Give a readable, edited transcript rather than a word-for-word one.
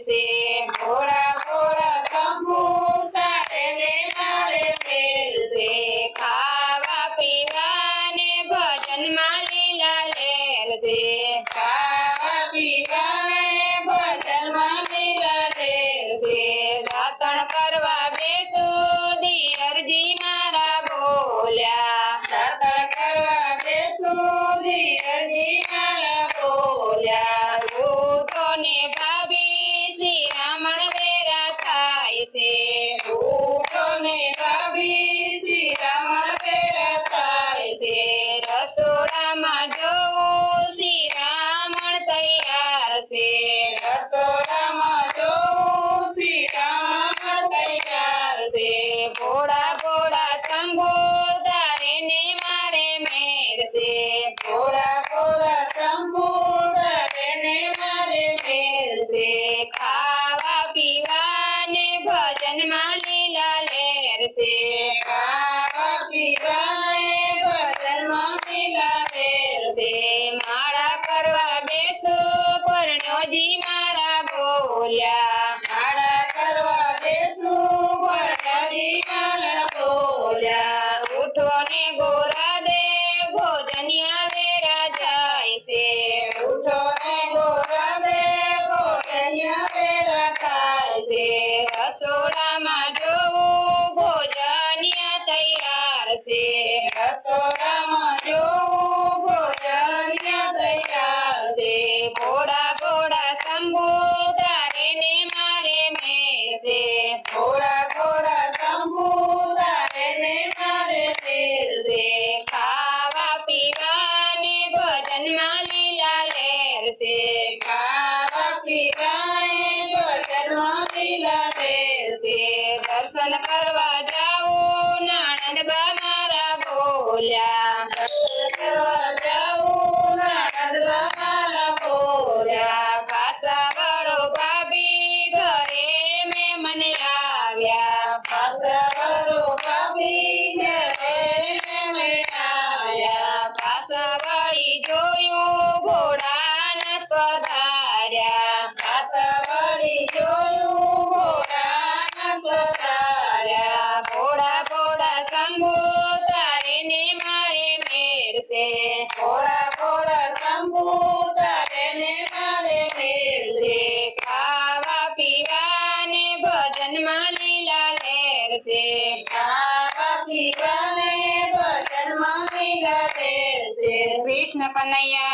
से भोला भोला शंभू तारे ने मारे मेल से खावा पीवा ने भजन में लीला लेर से खावा पीवा ने भजन में लीला लेर से दातण करवा बेसू दियर जी मारा बोल्या दातण करवा बेसू दियर जी मारा बोल्या उठो ने भाभी श्री रामण वेरा थाय से उठो ने भाभी श्री रामण वेरा थाय से रसोड़ा में जोऊ श्री रामण तैयार से रसोड़ा में जोऊ श्री रामण तैयार से भोड़ा भोड़ा शंभू तारे ने मारे मेर से भोला भोला शंभू तारे ने मारे मेल से खावा पीवा ने भजन में लीला लेर से खावा पीवा ने भजन में लीला लेर से माड़ा करवा बेसू परनो जी मारा बोल्या माड़ा करवा बेसू भरणी मारा बोल्या उठो ने गोरा दे भोजनिया वेरा जाय से उठो ने गोरा दे भोजनिया वेरा थाय से रसोड़ा में जोऊ भोजनिया तैयार से रसोड़ा में जो भोजनिया तैयार से भोड़ा भोड़ा शंभू तारे ने मारे मेर से भोला भोला शंभू तारे ने मारे मेल से खावा पीवा ने भजन में लीला लेर से खावा पीवा ने भजन में लीला लेर से दर्शन करवा जाऊ नणंद बा मारा बोल्या दर्शन करवा जाऊं नंदबा मारा बोल्या पासा बड़ो भाभी घरे में मन आव्या पासवरो भाभी घरे में आया पासा बड़ी जोयू घोड़ा न पधार्या पासवरी जोयूं भोला नंद तार्या भोड़ा भोड़ा शंभू तारे ने मारे मेर से भोला भोला शंभू तारे ने मारे मेल से खावा पीवा ने भजन में लीला लेर से खावा पीवा ने भजन में लीला लेर से कृष्ण कन्हैया